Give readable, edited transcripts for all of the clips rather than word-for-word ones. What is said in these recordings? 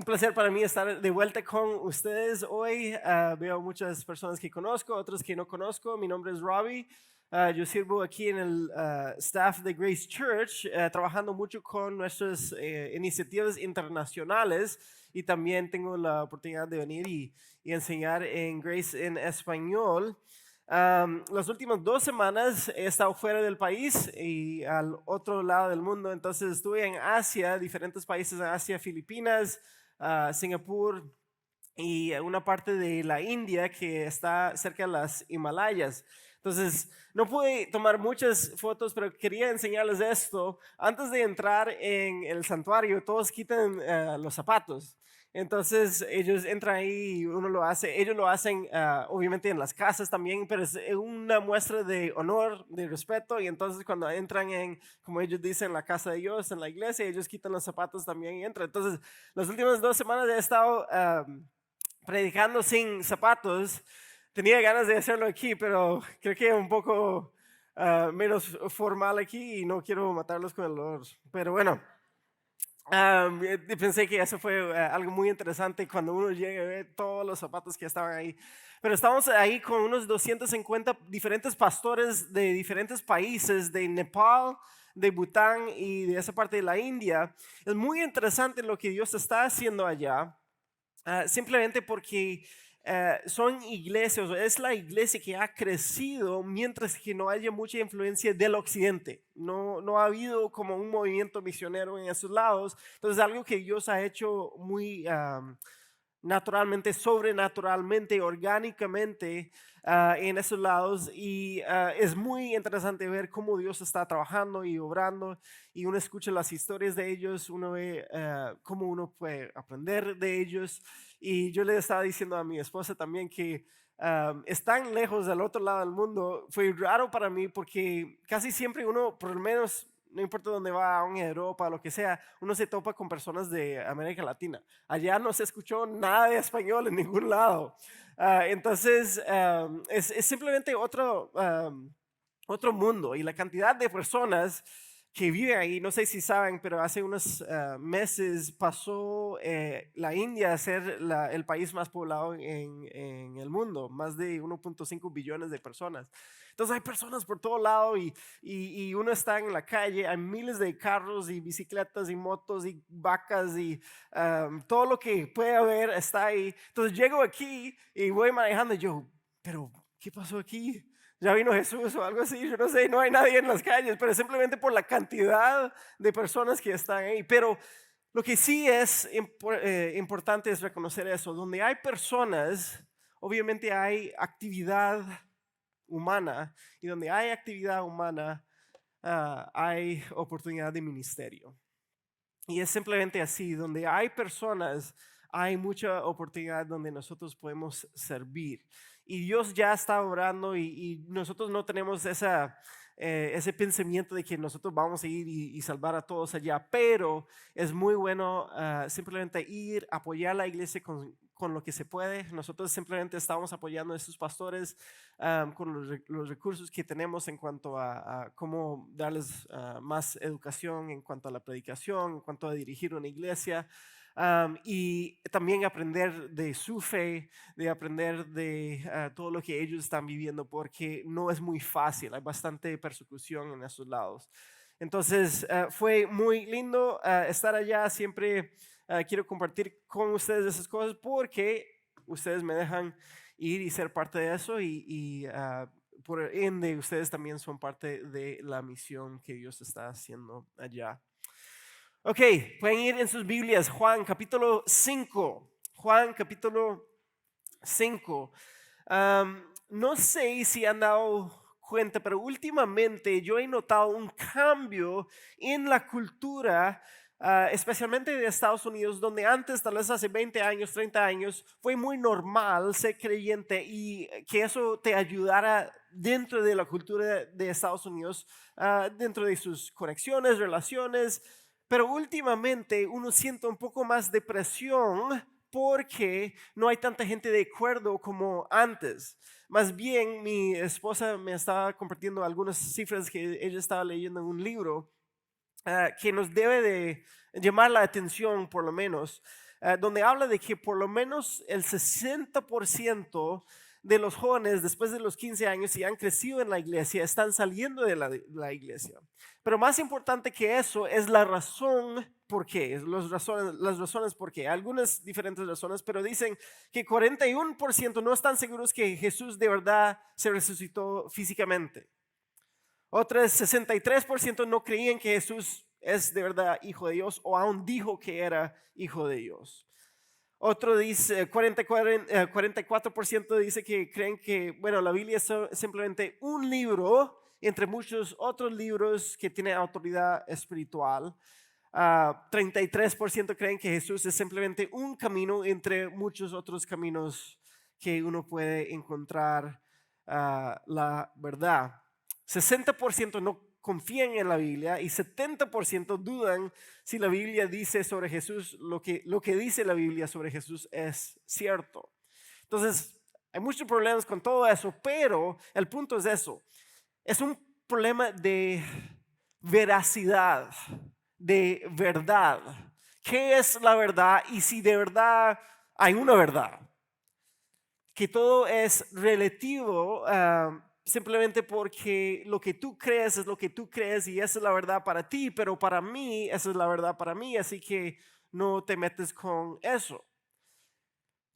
Un placer para mí estar de vuelta con ustedes hoy. Veo muchas personas que conozco, otras que no conozco. Mi nombre es Robbie. Yo sirvo aquí en el staff de Grace Church, trabajando mucho con nuestras iniciativas internacionales y también tengo la oportunidad de venir y enseñar en Grace en español. Las últimas 2 semanas he estado fuera del país y al otro lado del mundo, entonces estuve en Asia, diferentes países en Asia, Filipinas, Singapur y una parte de la India que está cerca de las Himalayas. Entonces, no pude tomar muchas fotos, pero quería enseñarles esto. Antes de entrar en el santuario, todos quitan los zapatos. Entonces ellos entran ahí y uno lo hace, ellos lo hacen obviamente en las casas también, pero es una muestra de honor, de respeto y entonces cuando entran en, como ellos dicen, la casa de Dios, en la iglesia, ellos quitan los zapatos también y entran. Entonces las últimas 2 semanas he estado predicando sin zapatos. Tenía ganas de hacerlo aquí, pero creo que un poco menos formal aquí y no quiero matarlos con el olor. Pero bueno. Pensé que eso fue algo muy interesante cuando uno llega a ver todos los zapatos que estaban ahí. Pero estamos ahí con unos 250 diferentes pastores de diferentes países, de Nepal, de Bután y de esa parte de la India. Es muy interesante lo que Dios está haciendo allá. Simplemente porque son iglesias, es la iglesia que ha crecido mientras que no haya mucha influencia del occidente. No ha habido como un movimiento misionero en esos lados. Entonces, algo que Dios ha hecho muy naturalmente, sobrenaturalmente, orgánicamente en esos lados y es muy interesante ver cómo Dios está trabajando y obrando y uno escucha las historias de ellos, uno ve cómo uno puede aprender de ellos y yo le estaba diciendo a mi esposa también que están lejos del otro lado del mundo, fue raro para mí porque casi siempre uno, por lo menos no importa dónde va, aún en Europa, lo que sea, uno se topa con personas de América Latina. Allá no se escuchó nada de español en ningún lado. Entonces, es simplemente otro mundo y la cantidad de personas que viven ahí, no sé si saben, pero hace unos meses pasó la India a ser el país más poblado en el mundo, más de 1.5 billones de personas. Entonces hay personas por todo lado y uno está en la calle, hay miles de carros y bicicletas y motos y vacas y todo lo que puede haber está ahí. Entonces llego aquí y voy manejando y yo, pero ¿qué pasó aquí? Ya vino Jesús o algo así, yo no sé, no hay nadie en las calles, pero simplemente por la cantidad de personas que están ahí. Pero lo que sí es importante es reconocer eso, donde hay personas, obviamente hay actividad humana y donde hay actividad humana hay oportunidad de ministerio. Y es simplemente así, donde hay personas, hay mucha oportunidad donde nosotros podemos servir. Y Dios ya está orando y nosotros no tenemos ese pensamiento de que nosotros vamos a ir y salvar a todos allá, pero es muy bueno simplemente ir, apoyar la iglesia con lo que se puede. Nosotros simplemente estamos apoyando a estos pastores con los recursos que tenemos en cuanto a cómo darles más educación, en cuanto a la predicación, en cuanto a dirigir una iglesia. Y también aprender de su fe, de aprender de todo lo que ellos están viviendo, porque no es muy fácil, hay bastante persecución en esos lados. Entonces, fue muy lindo estar allá, siempre quiero compartir con ustedes esas cosas porque ustedes me dejan ir y ser parte de eso y por ende ustedes también son parte de la misión que Dios está haciendo allá. Ok, pueden ir en sus Biblias, Juan capítulo 5. Juan capítulo 5. No sé si han dado cuenta, pero últimamente yo he notado un cambio en la cultura, especialmente de Estados Unidos, donde antes, tal vez hace 20 años, 30 años, fue muy normal ser creyente y que eso te ayudara dentro de la cultura de Estados Unidos, dentro de sus conexiones, relaciones. Pero últimamente uno siente un poco más de presión porque no hay tanta gente de acuerdo como antes. Más bien, mi esposa me estaba compartiendo algunas cifras que ella estaba leyendo en un libro que nos debe de llamar la atención, por lo menos. donde habla de que por lo menos el 60% de los jóvenes después de los 15 años y han crecido en la iglesia están saliendo de la iglesia. Pero más importante que eso es la razón por qué, las razones por qué, algunas diferentes razones, pero dicen que 41% no están seguros que Jesús de verdad se resucitó físicamente. Otras 63% no creían que Jesús es de verdad hijo de Dios o aún dijo que era hijo de Dios. Otro dice, 44% dice que creen que, bueno, la Biblia es simplemente un libro entre muchos otros libros que tienen autoridad espiritual. 33% creen que Jesús es simplemente un camino entre muchos otros caminos que uno puede encontrar la verdad. 60% no confían en la Biblia y 70% dudan si la Biblia dice sobre Jesús, lo que dice la Biblia sobre Jesús es cierto. Entonces, hay muchos problemas con todo eso, pero el punto es eso. Es un problema de veracidad, de verdad. ¿Qué es la verdad? Y si de verdad hay una verdad. Que todo es relativo simplemente porque lo que tú crees es lo que tú crees y esa es la verdad para ti, pero para mí esa es la verdad para mí, así que no te metes con eso.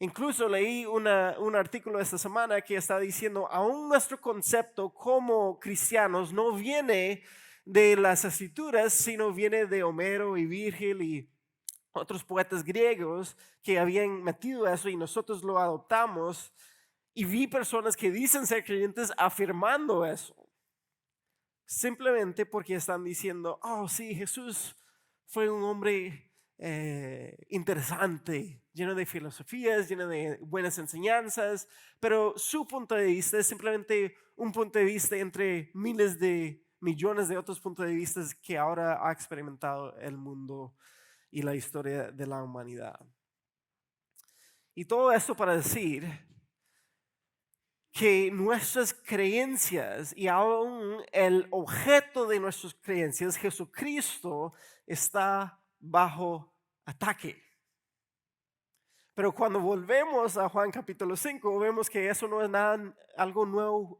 Incluso leí un artículo esta semana que está diciendo, aún nuestro concepto como cristianos no viene de las escrituras, sino viene de Homero y Virgil y otros poetas griegos que habían metido eso y nosotros lo adoptamos. Y vi personas que dicen ser creyentes afirmando eso. Simplemente porque están diciendo, oh sí, Jesús fue un hombre interesante, lleno de filosofías, lleno de buenas enseñanzas, pero su punto de vista es simplemente un punto de vista entre miles de millones de otros puntos de vista que ahora ha experimentado el mundo y la historia de la humanidad. Y todo esto para decir que nuestras creencias y aún el objeto de nuestras creencias, Jesucristo, está bajo ataque. Pero cuando volvemos a Juan capítulo 5, vemos que eso no es nada, algo nuevo.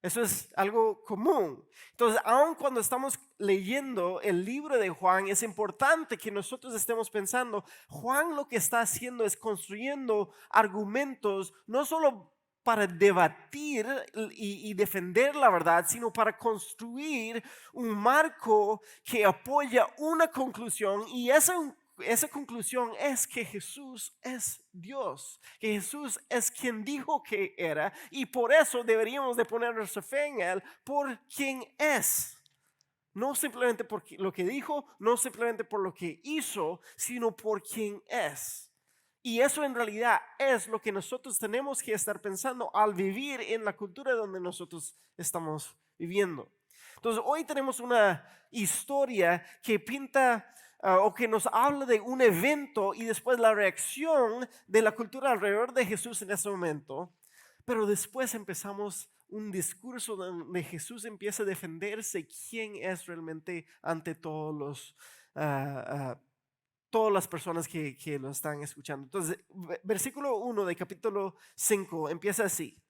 Eso es algo común. Entonces, aun cuando estamos leyendo el libro de Juan, es importante que nosotros estemos pensando, Juan lo que está haciendo es construyendo argumentos, no solo para debatir y defender la verdad, sino para construir un marco que apoya una conclusión y esa conclusión es que Jesús es Dios, que Jesús es quien dijo que era y por eso deberíamos de poner nuestra fe en Él por quien es. No simplemente por lo que dijo, no simplemente por lo que hizo, sino por quien es. Y eso en realidad es lo que nosotros tenemos que estar pensando al vivir en la cultura donde nosotros estamos viviendo. Entonces hoy tenemos una historia que pinta o que nos habla de un evento y después la reacción de la cultura alrededor de Jesús en ese momento. Pero después empezamos un discurso donde Jesús empieza a defenderse quién es realmente ante todas las personas que lo están escuchando. Entonces, versículo 1 de capítulo 5 empieza así.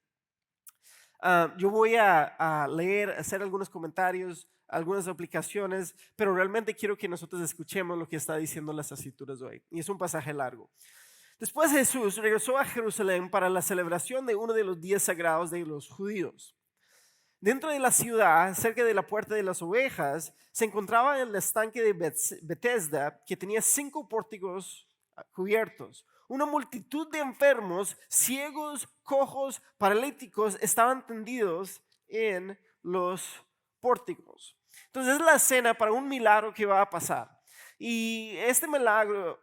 Yo voy a leer, hacer algunos comentarios, algunas aplicaciones, pero realmente quiero que nosotros escuchemos lo que está diciendo las escrituras hoy. Y es un pasaje largo. Después Jesús regresó a Jerusalén para la celebración de uno de los días sagrados de los judíos. Dentro de la ciudad, cerca de la puerta de las ovejas, se encontraba el estanque de Bethesda, que tenía 5 pórticos cubiertos. Una multitud de enfermos, ciegos, cojos, paralíticos estaban tendidos en los pórticos. Entonces es la escena para un milagro que va a pasar. Y este milagro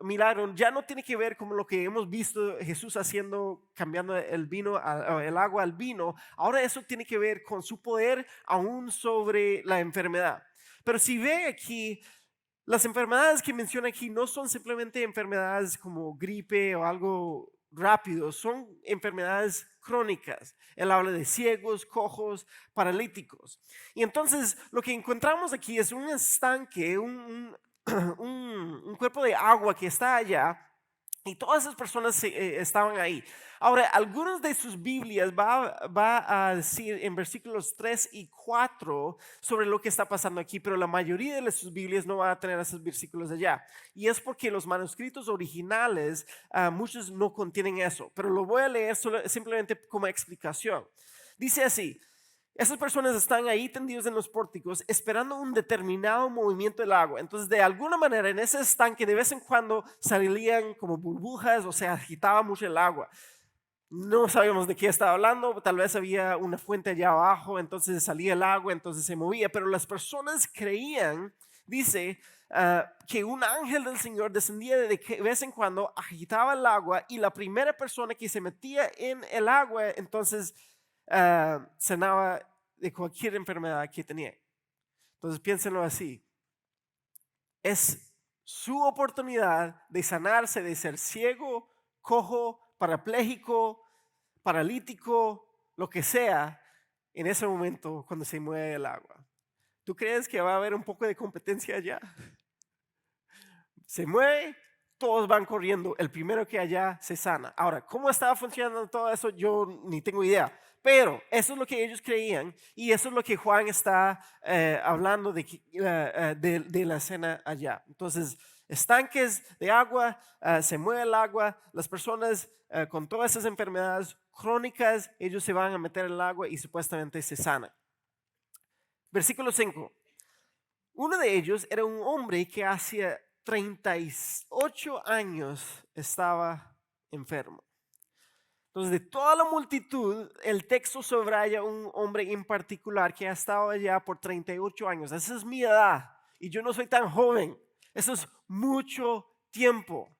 ya no tiene que ver con lo que hemos visto Jesús haciendo, cambiando el agua al vino. Ahora eso tiene que ver con su poder aún sobre la enfermedad. Pero si ve aquí, las enfermedades que menciona aquí no son simplemente enfermedades como gripe o algo rápido, son enfermedades crónicas. Él habla de ciegos, cojos, paralíticos. Y entonces lo que encontramos aquí es un estanque, un cuerpo de agua que está allá. Y todas esas personas estaban ahí. Ahora, algunas de sus Biblias va a decir en versículos 3 y 4 sobre lo que está pasando aquí, pero la mayoría de sus Biblias no va a tener esos versículos allá. Y es porque los manuscritos originales, muchos no contienen eso, pero lo voy a leer simplemente como explicación. Dice así. Esas personas están ahí tendidos en los pórticos esperando un determinado movimiento del agua. Entonces, de alguna manera, en ese estanque de vez en cuando salían como burbujas o se agitaba mucho el agua. No sabíamos de qué estaba hablando, tal vez había una fuente allá abajo, entonces salía el agua, entonces se movía, pero las personas creían, dice, que un ángel del Señor descendía de vez en cuando, agitaba el agua y la primera persona que se metía en el agua, entonces sanaba de cualquier enfermedad que tenía. Entonces piénsenlo así, es su oportunidad de sanarse, de ser ciego, cojo, parapléjico, paralítico, lo que sea, en ese momento cuando se mueve el agua. ¿Tú crees que va a haber un poco de competencia allá? Se mueve, todos van corriendo, el primero que allá se sana. Ahora, ¿cómo estaba funcionando todo eso? Yo ni tengo idea. Pero eso es lo que ellos creían y eso es lo que Juan está hablando de la escena allá. Entonces, estanques de agua, se mueve el agua, las personas con todas esas enfermedades crónicas, ellos se van a meter en el agua y supuestamente se sanan. Versículo 5. Uno de ellos era un hombre que hacía 38 años estaba enfermo. Entonces, de toda la multitud, el texto subraya un hombre en particular que ha estado allá por 38 años. Esa es mi edad y yo no soy tan joven. Eso es mucho tiempo.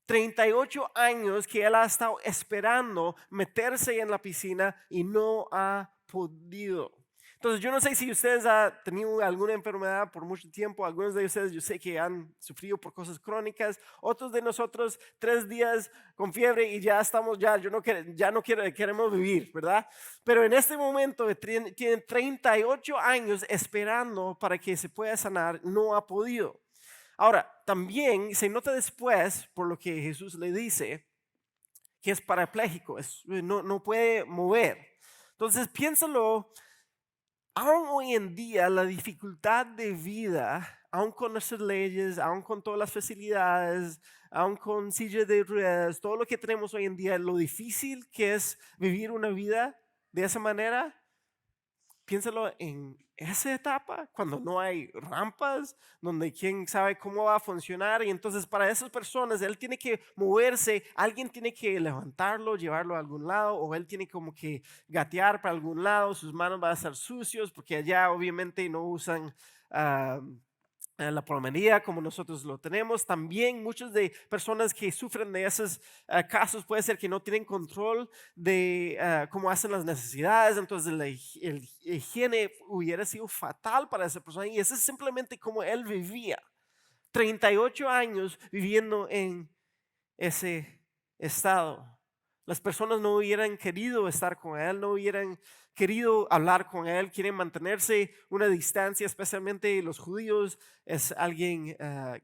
38 años que él ha estado esperando meterse en la piscina y no ha podido. Entonces, yo no sé si ustedes han tenido alguna enfermedad por mucho tiempo. Algunos de ustedes yo sé que han sufrido por cosas crónicas. Otros de nosotros 3 días con fiebre y ya estamos, queremos vivir, ¿verdad? Pero en este momento tienen 38 años esperando para que se pueda sanar. No ha podido. Ahora, también se nota después, por lo que Jesús le dice, que es parapléjico, no puede mover. Entonces, piénsalo, aún hoy en día la dificultad de vida, aún con nuestras leyes, aún con todas las facilidades, aún con silla de ruedas, todo lo que tenemos hoy en día, lo difícil que es vivir una vida de esa manera. Piénsalo en esa etapa, cuando no hay rampas, donde quién sabe cómo va a funcionar. Y entonces para esas personas, él tiene que moverse, alguien tiene que levantarlo, llevarlo a algún lado, o él tiene como que gatear para algún lado, sus manos van a estar sucios, porque allá obviamente no usan la plomería como nosotros lo tenemos. También muchas de personas que sufren de esos casos puede ser que no tienen control de cómo hacen las necesidades, entonces la higiene hubiera sido fatal para esa persona y eso es simplemente como él vivía. 38 años viviendo en ese estado. Las personas no hubieran querido estar con él, no hubieran querido hablar con él, quieren mantenerse una distancia, especialmente los judíos. Es alguien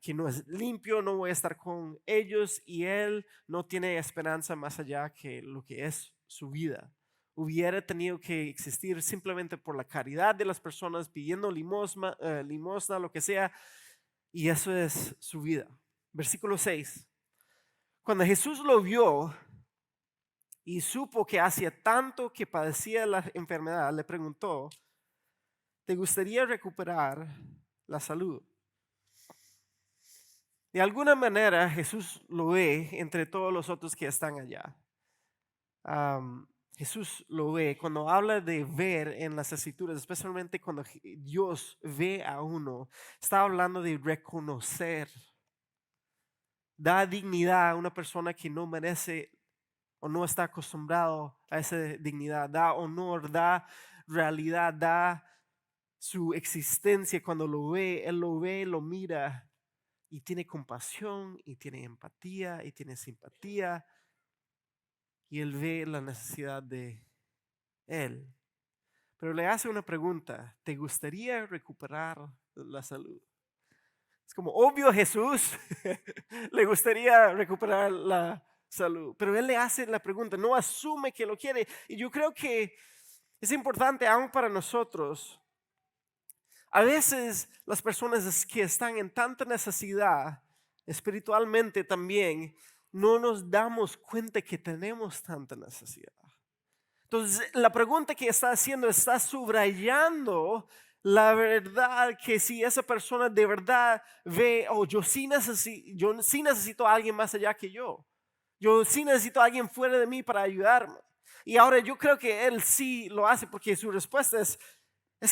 que no es limpio, no voy a estar con ellos y él no tiene esperanza más allá que lo que es su vida. Hubiera tenido que existir simplemente por la caridad de las personas, pidiendo limosna, lo que sea, y eso es su vida. Versículo 6. Cuando Jesús lo vio y supo que hacía tanto que padecía la enfermedad, le preguntó, ¿te gustaría recuperar la salud? De alguna manera Jesús lo ve entre todos los otros que están allá. Jesús lo ve cuando habla de ver en las escrituras, especialmente cuando Dios ve a uno, está hablando de reconocer. Da dignidad a una persona que no merece o no está acostumbrado a esa dignidad, da honor, da realidad, da su existencia. Cuando él lo ve, lo mira y tiene compasión y tiene empatía y tiene simpatía y él ve la necesidad de él. Pero le hace una pregunta, ¿te gustaría recuperar la salud? Es como obvio a Jesús le gustaría recuperar la salud, pero él le hace la pregunta, no asume que lo quiere. Y yo creo que es importante aún para nosotros. A veces las personas que están en tanta necesidad, espiritualmente también, no nos damos cuenta que tenemos tanta necesidad. Entonces, la pregunta que está haciendo está subrayando la verdad que si esa persona de verdad ve, oh, yo sí necesito a alguien más allá que yo. Yo sí necesito a alguien fuera de mí para ayudarme. Y ahora yo creo que él sí lo hace porque su respuesta es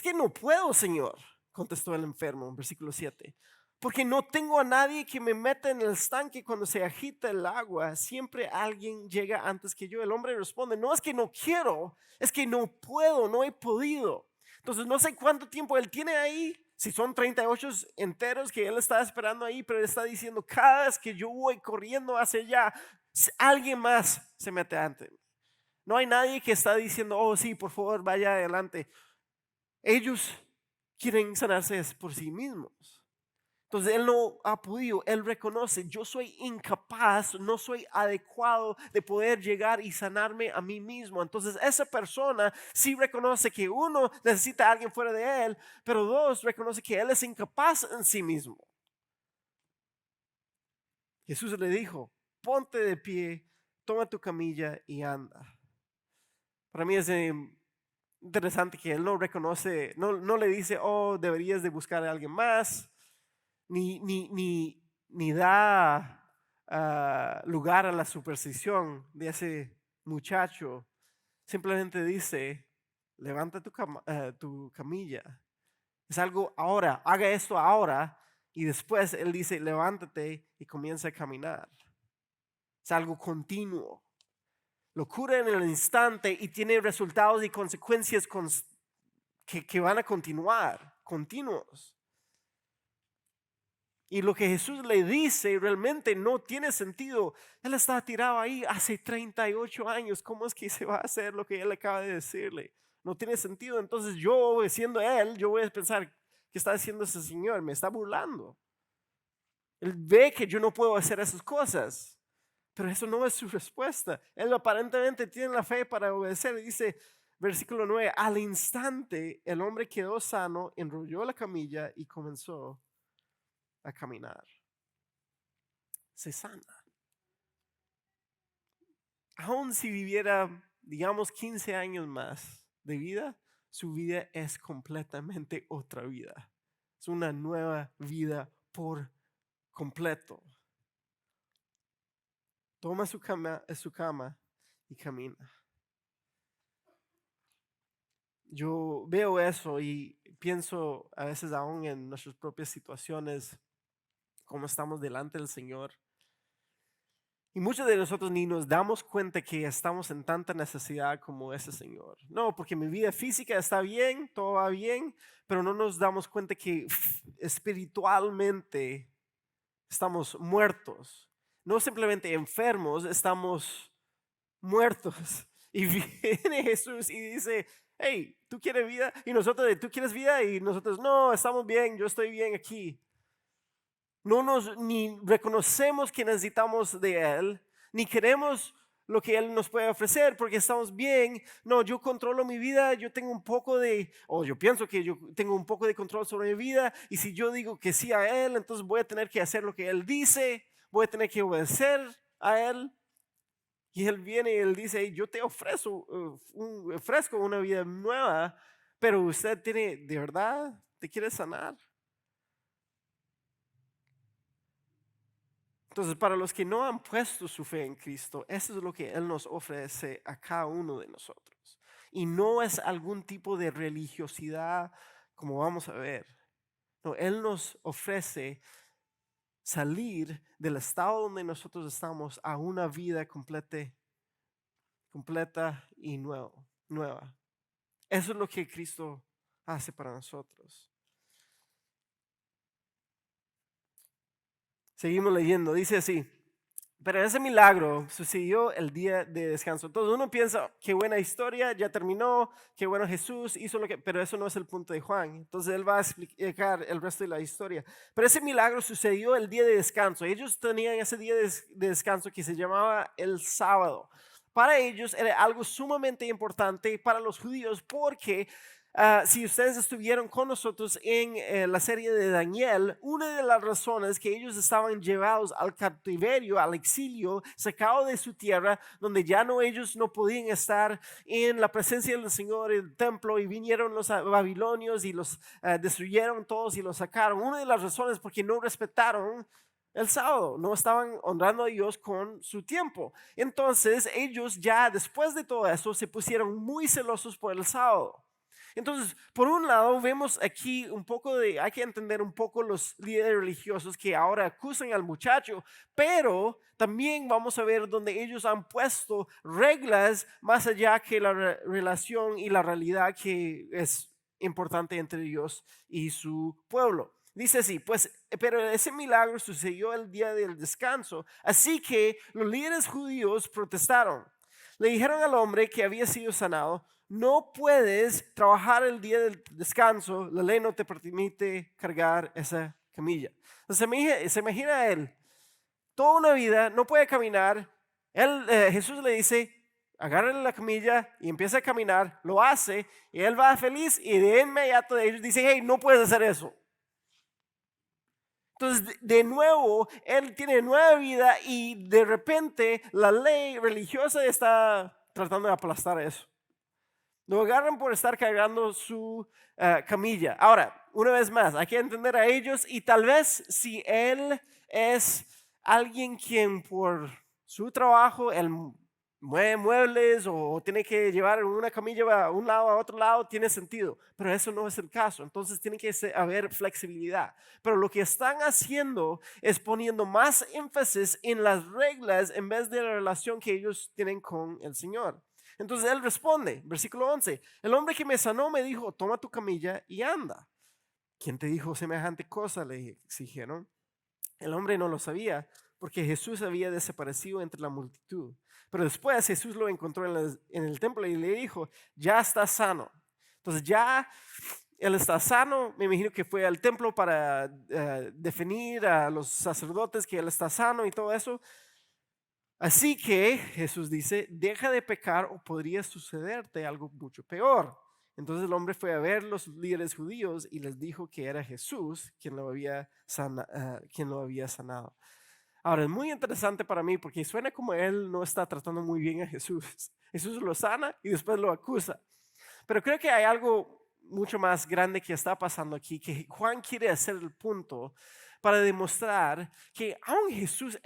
que no puedo, Señor, contestó el enfermo en versículo 7. Porque no tengo a nadie que me meta en el estanque cuando se agita el agua. Siempre alguien llega antes que yo. El hombre responde, no es que no quiero, es que no puedo, no he podido. Entonces no sé cuánto tiempo él tiene ahí, si son 38 enteros que él está esperando ahí, pero él está diciendo, cada vez que yo voy corriendo hacia allá, alguien más se mete antes. No hay nadie que está diciendo, oh sí, por favor, vaya adelante. Ellos quieren sanarse por sí mismos. Entonces él no ha podido, él reconoce, yo soy incapaz, no soy adecuado de poder llegar y sanarme a mí mismo. Entonces esa persona sí reconoce que uno necesita a alguien fuera de él, pero dos, reconoce que él es incapaz en sí mismo. Jesús le dijo, ponte de pie, toma tu camilla y anda. Para mí es interesante que él no reconoce, no le dice, oh, deberías de buscar a alguien más. Ni da lugar a la superstición de ese muchacho. Simplemente dice, levanta tu camilla. Es algo ahora, haga esto ahora. Y después él dice, levántate y comienza a caminar. Es algo continuo. Lo cura en el instante y tiene resultados y consecuencias que van a continuar, continuos. Y lo que Jesús le dice realmente no tiene sentido. Él está tirado ahí hace 38 años. ¿Cómo es que se va a hacer lo que él acaba de decirle? No tiene sentido. Entonces yo, siendo él, yo voy a pensar, ¿qué está haciendo ese señor? Me está burlando. Él ve que yo no puedo hacer esas cosas. Pero eso no es su respuesta. Él aparentemente tiene la fe para obedecer. Y dice, versículo 9, al instante el hombre quedó sano, enrolló la camilla y comenzó a caminar. Se sana. Aún si viviera, digamos, 15 años más de vida, su vida es completamente otra vida. Es una nueva vida por completo. Toma su cama y camina. Yo veo eso y pienso a veces aún en nuestras propias situaciones, cómo estamos delante del Señor. Y muchos de nosotros ni nos damos cuenta que estamos en tanta necesidad como ese Señor. No, porque mi vida física está bien, todo va bien, pero no nos damos cuenta que espiritualmente estamos muertos. No simplemente enfermos, estamos muertos. Y viene Jesús y dice, hey, ¿tú quieres vida? Y nosotros, ¿tú quieres vida? Y nosotros, no, estamos bien, yo estoy bien aquí. No nos ni reconocemos que necesitamos de Él, ni queremos lo que Él nos puede ofrecer porque estamos bien. No, yo controlo mi vida, yo tengo un poco o yo pienso que yo tengo un poco de control sobre mi vida. Y si yo digo que sí a Él, entonces voy a tener que hacer lo que Él dice, voy a tener que obedecer a Él. Y Él viene y Él dice, hey, yo te ofrezco una vida nueva, pero usted tiene, ¿de verdad te quiere sanar? Entonces, para los que no han puesto su fe en Cristo, eso es lo que Él nos ofrece a cada uno de nosotros. Y no es algún tipo de religiosidad, como vamos a ver. No, Él nos ofrece salir del estado donde nosotros estamos a una vida completa y nueva. Eso es lo que Cristo hace para nosotros. Seguimos leyendo, dice así. Pero ese milagro sucedió el día de descanso. Entonces uno piensa, qué buena historia, ya terminó, qué bueno Jesús hizo lo que, pero eso no es el punto de Juan. Entonces él va a explicar el resto de la historia. Pero ese milagro sucedió el día de descanso. Ellos tenían ese día de descanso que se llamaba el sábado. Para ellos era algo sumamente importante para los judíos porque si ustedes estuvieron con nosotros en la serie de Daniel, una de las razones que ellos estaban llevados al cautiverio, al exilio, sacados de su tierra, donde ya no ellos no podían estar en la presencia del Señor en el templo y vinieron los babilonios y los destruyeron todos y los sacaron. Una de las razones porque no respetaron el sábado, no estaban honrando a Dios con su tiempo. Entonces ellos ya después de todo eso se pusieron muy celosos por el sábado. Entonces, por un lado, vemos aquí un poco de, hay que entender un poco los líderes religiosos que ahora acusan al muchacho, pero también vamos a ver donde ellos han puesto reglas más allá que la relación y la realidad que es importante entre Dios y su pueblo. Dice así, pues, pero ese milagro sucedió el día del descanso, así que los líderes judíos protestaron. Le dijeron al hombre que había sido sanado, no puedes trabajar el día del descanso, la ley no te permite cargar esa camilla. Entonces se imagina a él, toda una vida, no puede caminar. Jesús le dice, agárrale la camilla y empieza a caminar, lo hace y él va feliz y de inmediato ellos dicen, hey, no puedes hacer eso. Entonces, de nuevo, él tiene nueva vida y de repente la ley religiosa está tratando de aplastar eso. Lo agarran por estar cargando su camilla. Ahora, una vez más, hay que entender a ellos y tal vez si él es alguien quien por su trabajo, él mueve muebles o tiene que llevar una camilla a un lado a otro lado, tiene sentido. Pero eso no es el caso. Entonces tiene que haber flexibilidad. Pero lo que están haciendo es poniendo más énfasis en las reglas en vez de la relación que ellos tienen con el Señor. Entonces él responde, versículo 11, el hombre que me sanó me dijo, toma tu camilla y anda. ¿Quién te dijo semejante cosa? Le exigieron. El hombre no lo sabía porque Jesús había desaparecido entre la multitud. Pero después Jesús lo encontró en el templo y le dijo, ya está sano. Entonces ya él está sano, me imagino que fue al templo para definir a los sacerdotes que él está sano y todo eso. Así que Jesús dice, deja de pecar o podría sucederte algo mucho peor. Entonces el hombre fue a ver los líderes judíos y les dijo que era Jesús quien lo había sanado. Ahora es muy interesante para mí porque suena como él no está tratando muy bien a Jesús. Jesús lo sana y después lo acusa. Pero creo que hay algo mucho más grande que está pasando aquí, que Juan quiere hacer el punto para demostrar que aún Jesús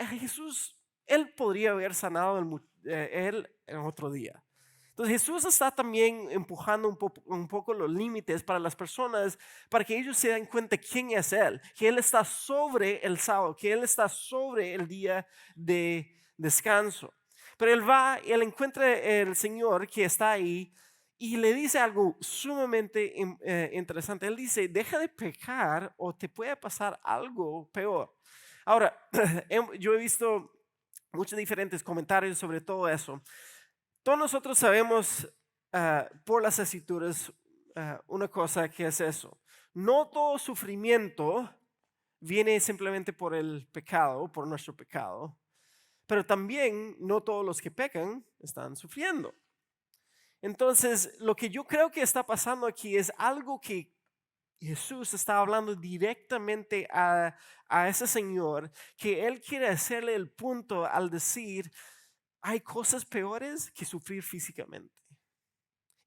él podría haber sanado él en otro día. Entonces Jesús está también empujando un poco los límites para las personas, para que ellos se den cuenta quién es Él, que Él está sobre el sábado, que Él está sobre el día de descanso. Pero Él va y Él encuentra el Señor que está ahí y le dice algo sumamente interesante. Él dice, deja de pecar o te puede pasar algo peor. Ahora, yo he visto muchos diferentes comentarios sobre todo eso. Todos nosotros sabemos por las escrituras una cosa que es eso. No todo sufrimiento viene simplemente por el pecado, por nuestro pecado, pero también no todos los que pecan están sufriendo. Entonces, lo que yo creo que está pasando aquí es algo que Jesús está hablando directamente a ese señor, que él quiere hacerle el punto al decir, hay cosas peores que sufrir físicamente.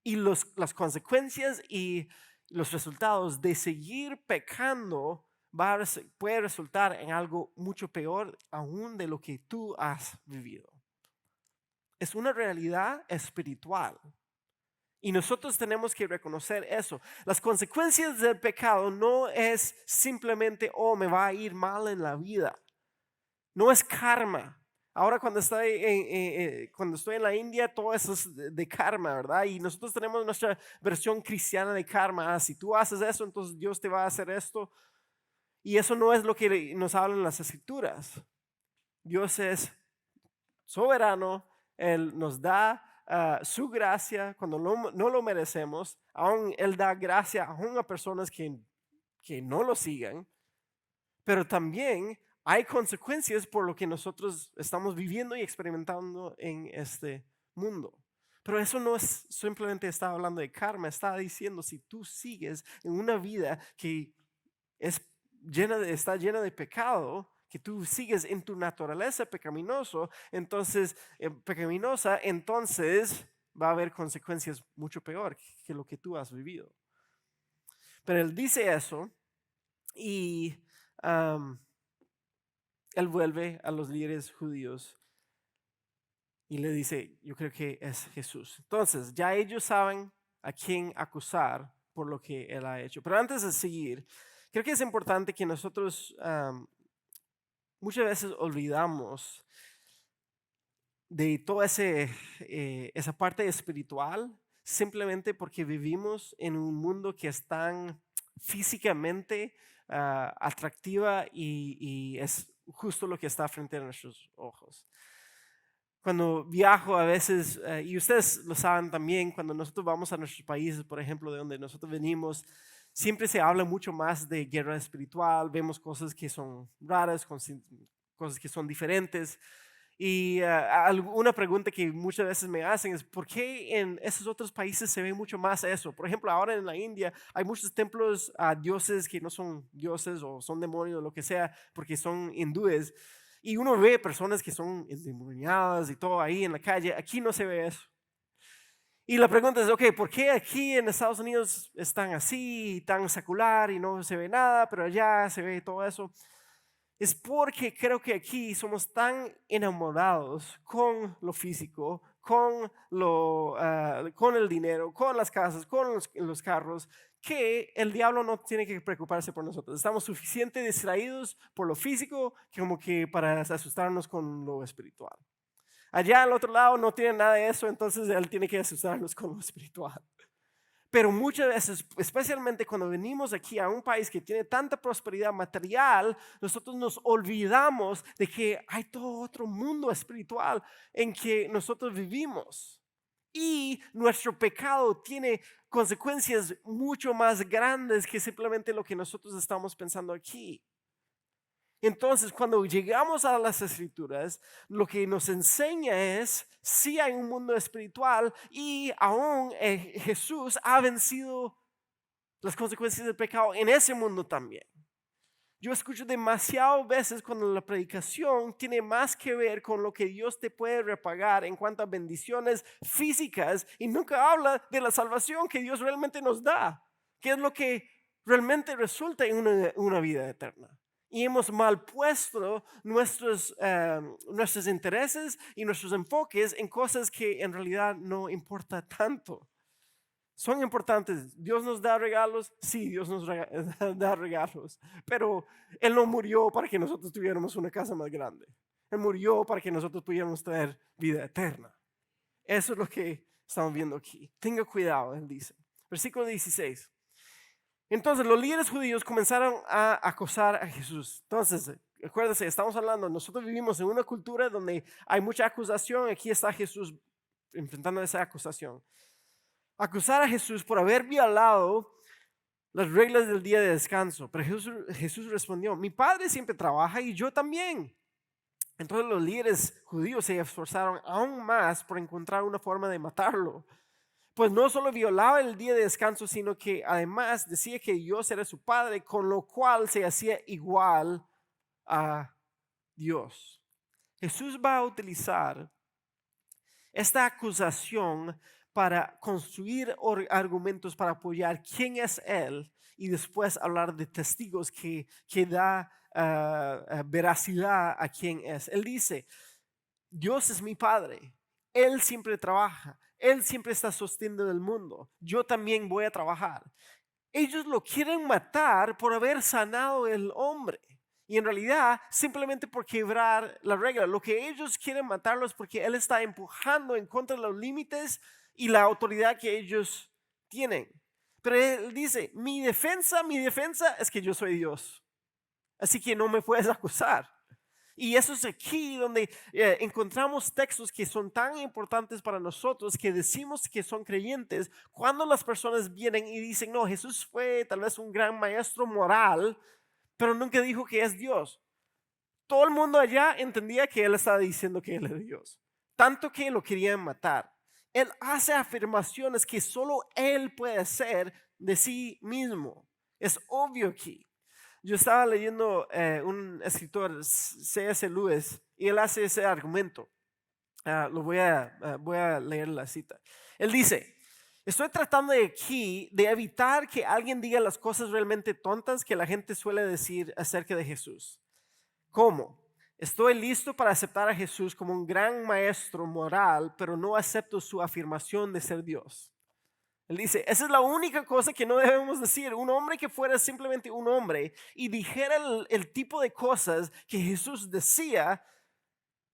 Y las consecuencias y los resultados de seguir pecando puede resultar en algo mucho peor aún de lo que tú has vivido. Es una realidad espiritual. Y nosotros tenemos que reconocer eso. Las consecuencias del pecado no es simplemente, oh, me va a ir mal en la vida. No es karma. Ahora cuando estoy en la India, todo eso es de karma, ¿verdad? Y nosotros tenemos nuestra versión cristiana de karma. Si tú haces eso, entonces Dios te va a hacer esto. Y eso no es lo que nos hablan las escrituras. Dios es soberano, Él nos da su gracia cuando no lo merecemos, aún Él da gracia aún a personas que no lo sigan, pero también hay consecuencias por lo que nosotros estamos viviendo y experimentando en este mundo. Pero eso no es simplemente está hablando de karma, está diciendo si tú sigues en una vida que está llena de pecado, que tú sigues en tu naturaleza pecaminosa, entonces va a haber consecuencias mucho peor que lo que tú has vivido. Pero él dice eso y él vuelve a los líderes judíos y le dice, yo creo que es Jesús. Entonces, ya ellos saben a quién acusar por lo que él ha hecho. Pero antes de seguir, creo que es importante que nosotros muchas veces olvidamos de toda esa parte espiritual simplemente porque vivimos en un mundo que es tan físicamente atractiva y es justo lo que está frente a nuestros ojos. Cuando viajo a veces, y ustedes lo saben también, cuando nosotros vamos a nuestros países, por ejemplo, de donde nosotros venimos, siempre se habla mucho más de guerra espiritual, vemos cosas que son raras, cosas que son diferentes. Y una pregunta que muchas veces me hacen es, ¿por qué en esos otros países se ve mucho más eso? Por ejemplo, ahora en la India hay muchos templos a dioses que no son dioses o son demonios o lo que sea, porque son hindúes. Y uno ve personas que son endemoniadas y todo ahí en la calle. Aquí no se ve eso. Y la pregunta es, ok, ¿por qué aquí en Estados Unidos están así, tan secular y no se ve nada, pero allá se ve todo eso? Es porque creo que aquí somos tan enamorados con lo físico, con el dinero, con las casas, con los carros, que el diablo no tiene que preocuparse por nosotros. Estamos suficientemente distraídos por lo físico como que para asustarnos con lo espiritual. Allá al otro lado no tiene nada de eso, entonces él tiene que asustarnos con lo espiritual. Pero muchas veces, especialmente cuando venimos aquí a un país que tiene tanta prosperidad material, nosotros nos olvidamos de que hay todo otro mundo espiritual en que nosotros vivimos. Y nuestro pecado tiene consecuencias mucho más grandes que simplemente lo que nosotros estamos pensando aquí. Entonces, cuando llegamos a las escrituras, lo que nos enseña es, sí hay un mundo espiritual y aún Jesús ha vencido las consecuencias del pecado en ese mundo también. Yo escucho demasiadas veces cuando la predicación tiene más que ver con lo que Dios te puede repagar en cuanto a bendiciones físicas y nunca habla de la salvación que Dios realmente nos da, que es lo que realmente resulta en una vida eterna. Y hemos mal puesto nuestros intereses y nuestros enfoques en cosas que en realidad no importa tanto. Son importantes. Dios nos da regalos, sí, Dios nos da regalos, pero Él no murió para que nosotros tuviéramos una casa más grande. Él murió para que nosotros pudiéramos tener vida eterna. Eso es lo que estamos viendo aquí. Tenga cuidado, Él dice. Versículo 16. Entonces los líderes judíos comenzaron a acosar a Jesús. Entonces, acuérdense, estamos hablando, nosotros vivimos en una cultura donde hay mucha acusación. Aquí está Jesús enfrentando esa acusación. Acusar a Jesús por haber violado las reglas del día de descanso. Pero Jesús respondió, mi padre siempre trabaja y yo también. Entonces los líderes judíos se esforzaron aún más por encontrar una forma de matarlo. Pues no solo violaba el día de descanso, sino que además decía que Dios era su padre, con lo cual se hacía igual a Dios. Jesús va a utilizar esta acusación para construir argumentos para apoyar quién es Él y después hablar de testigos que da veracidad a quién es. Él dice, Dios es mi Padre, Él siempre trabaja, Él siempre está sosteniendo el mundo, yo también voy a trabajar. Ellos lo quieren matar por haber sanado el hombre. Y en realidad, simplemente por quebrar la regla. Lo que ellos quieren matarlo es porque Él está empujando en contra de los límites y la autoridad que ellos tienen. Pero Él dice, mi defensa es que yo soy Dios. Así que no me puedes acusar. Y eso es aquí donde encontramos textos que son tan importantes para nosotros que decimos que son creyentes cuando las personas vienen y dicen, no, Jesús fue tal vez un gran maestro moral, pero nunca dijo que es Dios. Todo el mundo allá entendía que él estaba diciendo que él es Dios, tanto que lo querían matar. Él hace afirmaciones que solo él puede hacer de sí mismo. Es obvio aquí. Yo estaba leyendo un escritor, C.S. Lewis, y él hace ese argumento. Voy a leer la cita. Él dice, estoy tratando de aquí de evitar que alguien diga las cosas realmente tontas que la gente suele decir acerca de Jesús. ¿Cómo? Estoy listo para aceptar a Jesús como un gran maestro moral, pero no acepto su afirmación de ser Dios. Él dice, esa es la única cosa que no debemos decir. Un hombre que fuera simplemente un hombre y dijera el tipo de cosas que Jesús decía,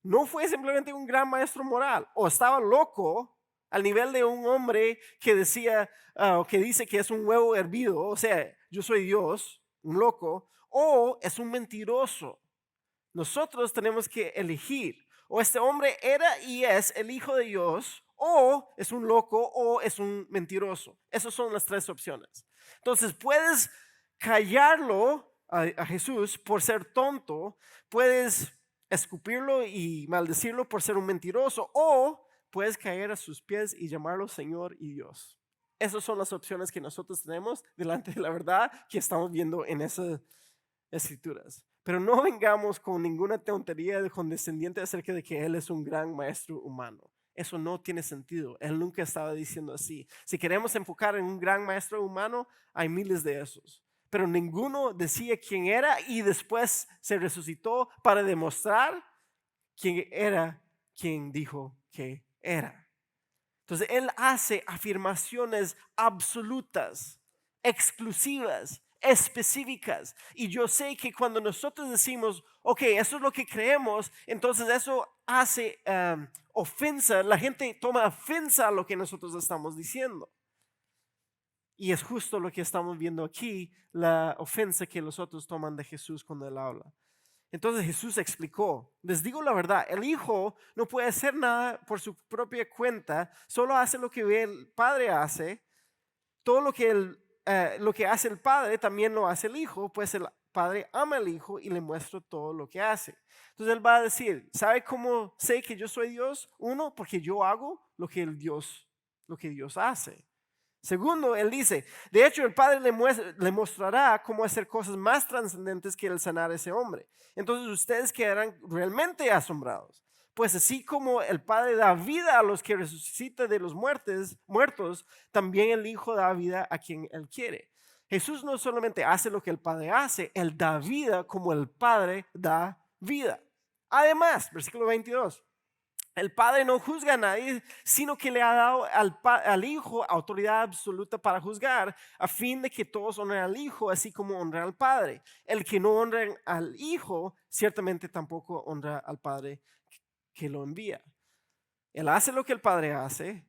no fue simplemente un gran maestro moral. O estaba loco al nivel de un hombre que decía, o que dice que es un huevo hervido, o sea, yo soy Dios, un loco, o es un mentiroso. Nosotros tenemos que elegir, o este hombre era y es el Hijo de Dios, o es un loco, o es un mentiroso. Esas son las tres opciones. Entonces puedes callarlo a Jesús por ser tonto, puedes escupirlo y maldecirlo por ser un mentiroso, o puedes caer a sus pies y llamarlo Señor y Dios. Esas son las opciones que nosotros tenemos delante de la verdad que estamos viendo en esas escrituras. Pero no vengamos con ninguna tontería de condescendiente acerca de que Él es un gran maestro humano. Eso no tiene sentido. Él nunca estaba diciendo así. Si queremos enfocar en un gran maestro humano, hay miles de esos. Pero ninguno decía quién era y después se resucitó para demostrar quién era quien dijo que era. Entonces Él hace afirmaciones absolutas, exclusivas, específicas. Y yo sé que cuando nosotros decimos, ok, eso es lo que creemos, entonces eso hace ofensa, la gente toma ofensa a lo que nosotros estamos diciendo. Y es justo lo que estamos viendo aquí, la ofensa que los otros toman de Jesús cuando Él habla. Entonces Jesús explicó, les digo la verdad, el Hijo no puede hacer nada por su propia cuenta, solo hace lo que el Padre hace. Todo lo que hace el Padre también lo hace el Hijo, pues el Padre ama al Hijo y le muestra todo lo que hace. Entonces Él va a decir, ¿sabe cómo sé que yo soy Dios? Uno, porque yo hago lo que Dios hace. Segundo, Él dice, de hecho el Padre le mostrará cómo hacer cosas más trascendentes que el sanar a ese hombre. Entonces ustedes quedarán realmente asombrados. Pues así como el Padre da vida a los que resucita de los muertos, también el Hijo da vida a quien Él quiere. Jesús no solamente hace lo que el Padre hace, Él da vida como el Padre da vida. Además, versículo 22. El Padre no juzga a nadie, sino que le ha dado al Hijo autoridad absoluta para juzgar, a fin de que todos honren al Hijo, así como honran al Padre. El que no honra al Hijo, ciertamente tampoco honra al Padre que lo envía. Él hace lo que el Padre hace,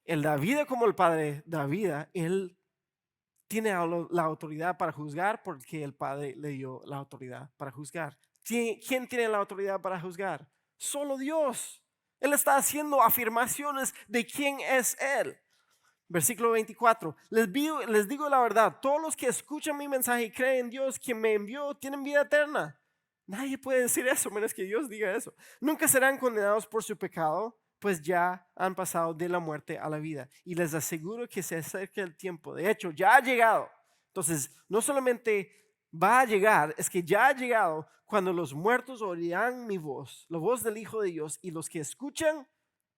Él da vida como el Padre da vida, Él tiene la autoridad para juzgar porque el Padre le dio la autoridad para juzgar. ¿Quién tiene la autoridad para juzgar? Solo Dios. Él está haciendo afirmaciones de quién es Él. Versículo 24. Les digo la verdad, todos los que escuchan mi mensaje y creen en Dios, quien me envió, tienen vida eterna. Nadie puede decir eso menos que Dios diga eso. Nunca serán condenados por su pecado, pues ya han pasado de la muerte a la vida. Y les aseguro que se acerca el tiempo. De hecho, ya ha llegado. Entonces, no solamente va a llegar, es que ya ha llegado cuando los muertos oirán mi voz, la voz del Hijo de Dios, y los que escuchan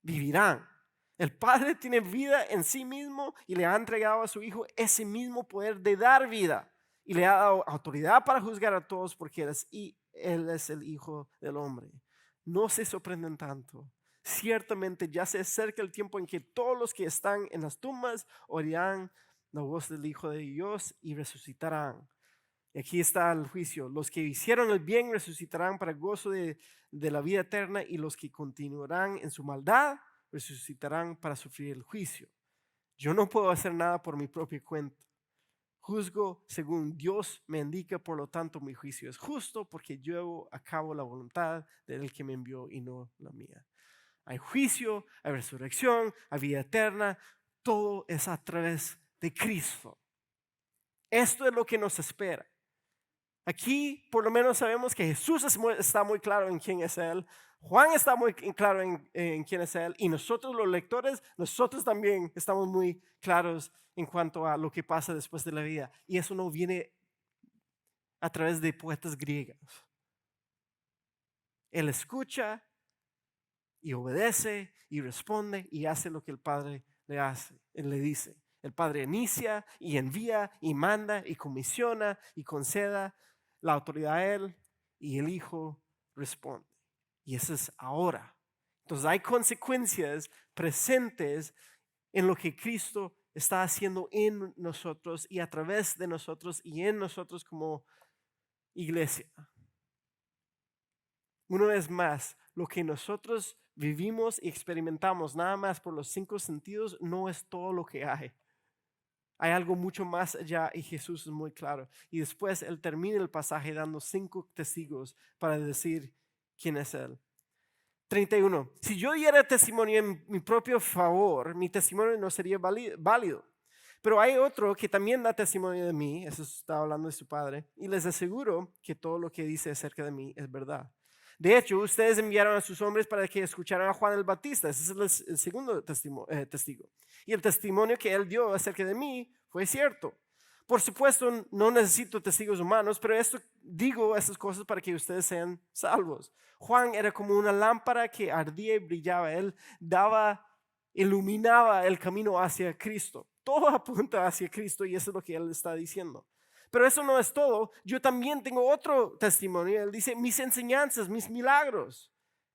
vivirán. El Padre tiene vida en sí mismo y le ha entregado a su Hijo ese mismo poder de dar vida. Y le ha dado autoridad para juzgar a todos porque Él es el Hijo del Hombre. No se sorprenden tanto. Ciertamente ya se acerca el tiempo en que todos los que están en las tumbas oirán la voz del Hijo de Dios y resucitarán. Y aquí está el juicio. Los que hicieron el bien resucitarán para el gozo de la vida eterna, y los que continuarán en su maldad resucitarán para sufrir el juicio. Yo no puedo hacer nada por mi propia cuenta. Juzgo según Dios me indica, por lo tanto mi juicio es justo porque llevo a cabo la voluntad del que me envió y no la mía. Hay juicio, hay resurrección, hay vida eterna. Todo es a través de Cristo. Esto es lo que nos espera. Aquí por lo menos sabemos que Jesús está muy claro en quién es Él. Juan está muy claro en quién es Él. Y nosotros los lectores, nosotros también estamos muy claros en cuanto a lo que pasa después de la vida. Y eso no viene a través de poetas griegas. Él escucha y obedece y responde y hace lo que el Padre le hace, Él le dice. El Padre inicia y envía y manda y comisiona y conceda la autoridad a Él y el Hijo responde. Y eso es ahora. Entonces hay consecuencias presentes en lo que Cristo está haciendo en nosotros y a través de nosotros y en nosotros como iglesia. Una vez más, lo que nosotros vivimos y experimentamos nada más por los 5 sentidos no es todo lo que hay. Hay algo mucho más allá y Jesús es muy claro. Y después Él termina el pasaje dando 5 testigos para decir quién es Él. 31. Si yo diera testimonio en mi propio favor, mi testimonio no sería válido. Pero hay otro que también da testimonio de mí, eso está hablando de su Padre, y les aseguro que todo lo que dice acerca de mí es verdad. De hecho, ustedes enviaron a sus hombres para que escucharan a Juan el Bautista. Ese es el segundo testigo. Y el testimonio que él dio acerca de mí fue cierto. Por supuesto, no necesito testigos humanos, pero digo estas cosas para que ustedes sean salvos. Juan era como una lámpara que ardía y brillaba. Él iluminaba el camino hacia Cristo. Todo apunta hacia Cristo y eso es lo que él está diciendo. Pero eso no es todo. Yo también tengo otro testimonio. Él dice, mis enseñanzas, mis milagros.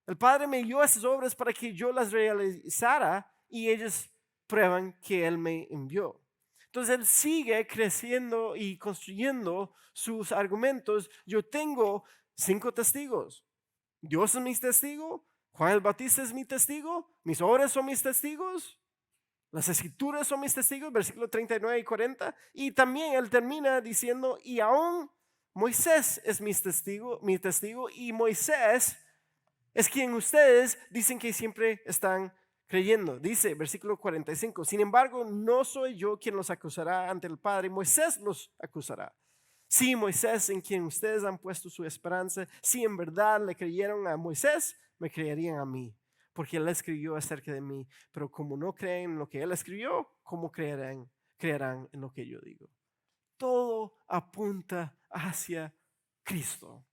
El Padre me dio esas obras para que yo las realizara y ellos prueban que Él me envió. Entonces Él sigue creciendo y construyendo sus argumentos. Yo tengo 5 testigos. Dios es mi testigo. Juan el Bautista es mi testigo. Mis obras son mis testigos. Las escrituras son mis testigos, versículos 39 y 40. Y también él termina diciendo, y aún Moisés es mi testigo, y Moisés es quien ustedes dicen que siempre están creyendo. Dice, versículo 45, sin embargo, no soy yo quien los acusará ante el Padre, Moisés los acusará. Sí, Moisés en quien ustedes han puesto su esperanza, si en verdad le creyeron a Moisés, me creerían a mí, porque él escribió acerca de mí. Pero como no creen en lo que él escribió, ¿cómo creerán en lo que yo digo? Todo apunta hacia Cristo.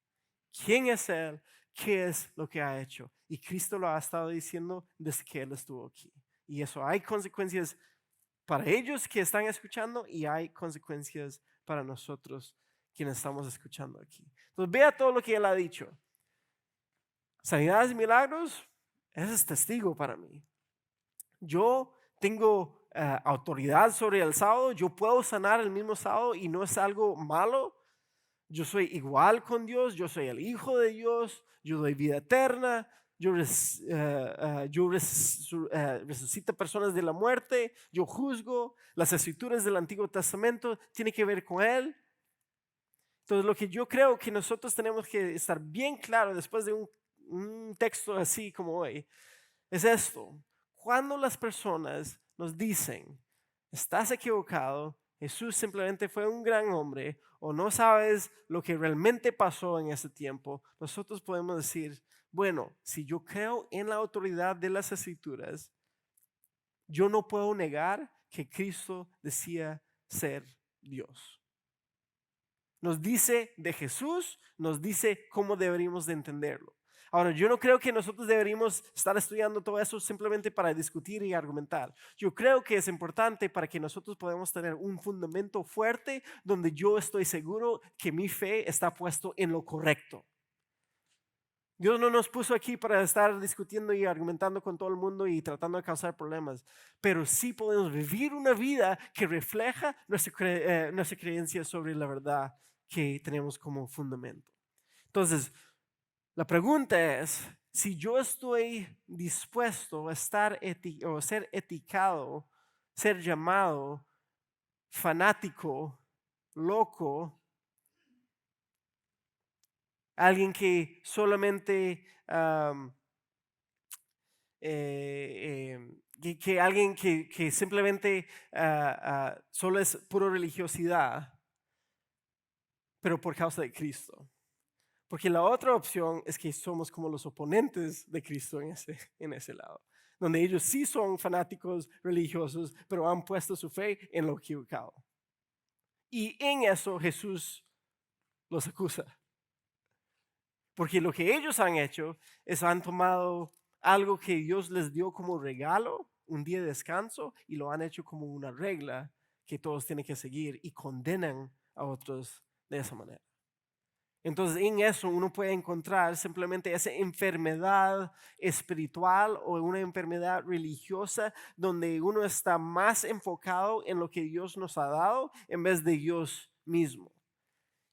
¿Quién es Él? ¿Qué es lo que ha hecho? Y Cristo lo ha estado diciendo desde que Él estuvo aquí. Y eso hay consecuencias para ellos que están escuchando y hay consecuencias para nosotros quienes estamos escuchando aquí. Entonces vea todo lo que Él ha dicho. Sanidades y milagros, ese es testigo para mí. Yo tengo autoridad sobre el sábado, yo puedo sanar el mismo sábado y no es algo malo. Yo soy igual con Dios, yo soy el Hijo de Dios, yo doy vida eterna, yo resucito personas de la muerte, yo juzgo. Las escrituras del Antiguo Testamento tienen que ver con Él. Entonces lo que yo creo que nosotros tenemos que estar bien claro después de un texto así como hoy, es esto. Cuando las personas nos dicen, estás equivocado, Jesús simplemente fue un gran hombre, o no sabes lo que realmente pasó en ese tiempo, nosotros podemos decir, bueno, si yo creo en la autoridad de las escrituras, yo no puedo negar que Cristo decía ser Dios. Nos dice de Jesús, nos dice cómo deberíamos de entenderlo. Ahora, yo no creo que nosotros deberíamos estar estudiando todo eso simplemente para discutir y argumentar. Yo creo que es importante para que nosotros podamos tener un fundamento fuerte donde yo estoy seguro que mi fe está puesto en lo correcto. Dios no nos puso aquí para estar discutiendo y argumentando con todo el mundo y tratando de causar problemas, pero sí podemos vivir una vida que refleja nuestra creencia sobre la verdad que tenemos como fundamento. Entonces, la pregunta es, si yo estoy dispuesto a estar o ser eticado, ser llamado fanático loco, alguien que solamente que alguien que simplemente solo es pura religiosidad, pero por causa de Cristo. Porque la otra opción es que somos como los oponentes de Cristo en ese lado, donde ellos sí son fanáticos religiosos, pero han puesto su fe en lo equivocado. Y en eso Jesús los acusa. Porque lo que ellos han hecho es han tomado algo que Dios les dio como regalo, un día de descanso, y lo han hecho como una regla que todos tienen que seguir y condenan a otros de esa manera. Entonces en eso uno puede encontrar simplemente esa enfermedad espiritual o una enfermedad religiosa donde uno está más enfocado en lo que Dios nos ha dado en vez de Dios mismo.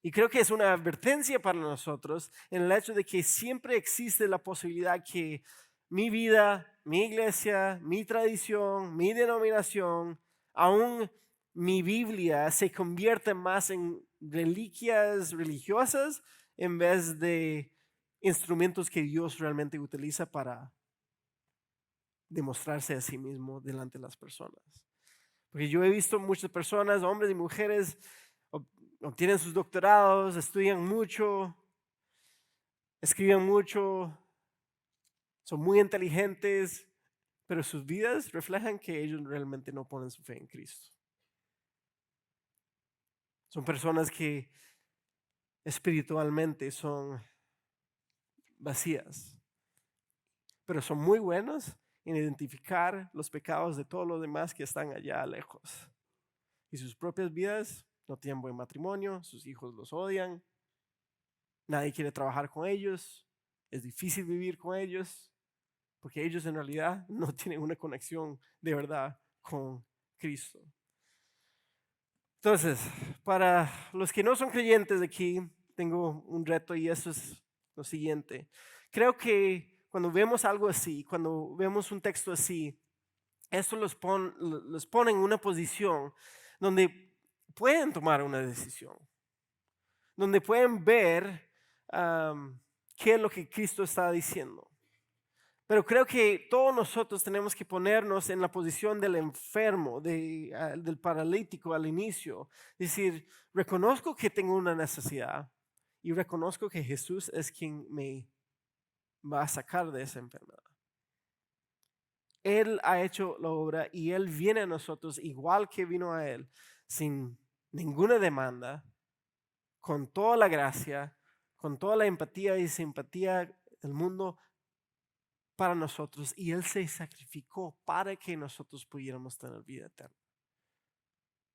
Y creo que es una advertencia para nosotros en el hecho de que siempre existe la posibilidad que mi vida, mi iglesia, mi tradición, mi denominación, aún mi Biblia se convierte más en reliquias religiosas en vez de instrumentos que Dios realmente utiliza para demostrarse a sí mismo delante de las personas. Porque yo he visto muchas personas, hombres y mujeres, obtienen sus doctorados, estudian mucho, escriben mucho, son muy inteligentes, pero sus vidas reflejan que ellos realmente no ponen su fe en Cristo. Son personas que espiritualmente son vacías, pero son muy buenos en identificar los pecados de todos los demás que están allá lejos. Y sus propias vidas no tienen buen matrimonio, sus hijos los odian, nadie quiere trabajar con ellos, es difícil vivir con ellos, porque ellos en realidad no tienen una conexión de verdad con Cristo. Entonces, para los que no son creyentes aquí, tengo un reto y eso es lo siguiente. Creo que cuando vemos algo así, cuando vemos un texto así, esto los pone en una posición donde pueden tomar una decisión, donde pueden ver qué es lo que Cristo está diciendo. Pero creo que todos nosotros tenemos que ponernos en la posición del enfermo, del paralítico al inicio. Decir, reconozco que tengo una necesidad y reconozco que Jesús es quien me va a sacar de esa enfermedad. Él ha hecho la obra y Él viene a nosotros igual que vino a Él, sin ninguna demanda, con toda la gracia, con toda la empatía y simpatía del mundo para nosotros y Él se sacrificó para que nosotros pudiéramos tener vida eterna.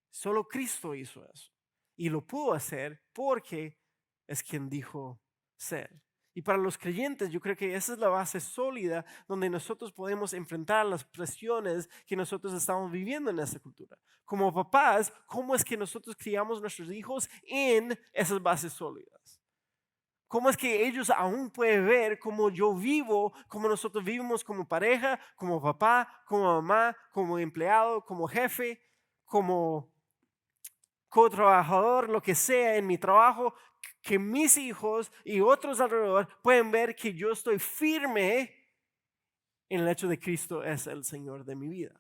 Solo Cristo hizo eso y lo pudo hacer porque es quien dijo ser. Y para los creyentes yo creo que esa es la base sólida donde nosotros podemos enfrentar las presiones que nosotros estamos viviendo en esta cultura. Como papás, ¿cómo es que nosotros criamos nuestros hijos en esas bases sólidas? ¿Cómo es que ellos aún pueden ver cómo yo vivo, cómo nosotros vivimos como pareja, como papá, como mamá, como empleado, como jefe, como co-trabajador, lo que sea en mi trabajo, que mis hijos y otros alrededor pueden ver que yo estoy firme en el hecho de Cristo es el Señor de mi vida?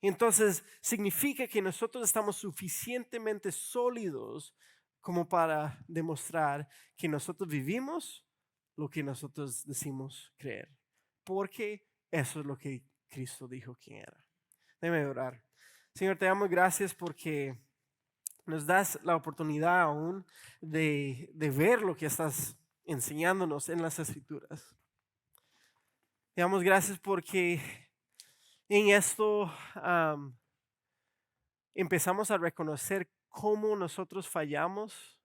Entonces significa que nosotros estamos suficientemente sólidos como para demostrar que nosotros vivimos lo que nosotros decimos creer. Porque eso es lo que Cristo dijo quién era. Déjame orar. Señor, te damos gracias porque nos das la oportunidad aún de ver lo que estás enseñándonos en las Escrituras. Te damos gracias porque en esto empezamos a reconocer cómo nosotros fallamos,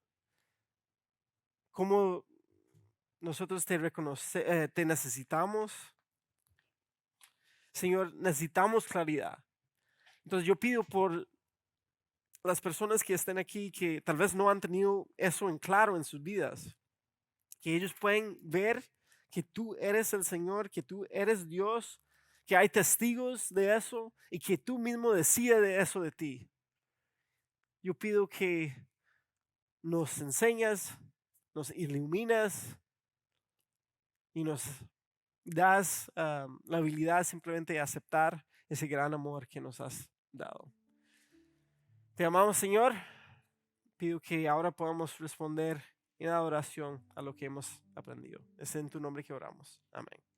cómo nosotros te necesitamos. Señor, necesitamos claridad. Entonces yo pido por las personas que estén aquí que tal vez no han tenido eso en claro en sus vidas, que ellos pueden ver que tú eres el Señor, que tú eres Dios, que hay testigos de eso y que tú mismo decides de eso de ti. Yo pido que nos enseñas, nos iluminas y nos das la habilidad simplemente de aceptar ese gran amor que nos has dado. Te amamos, Señor. Pido que ahora podamos responder en adoración a lo que hemos aprendido. Es en tu nombre que oramos. Amén.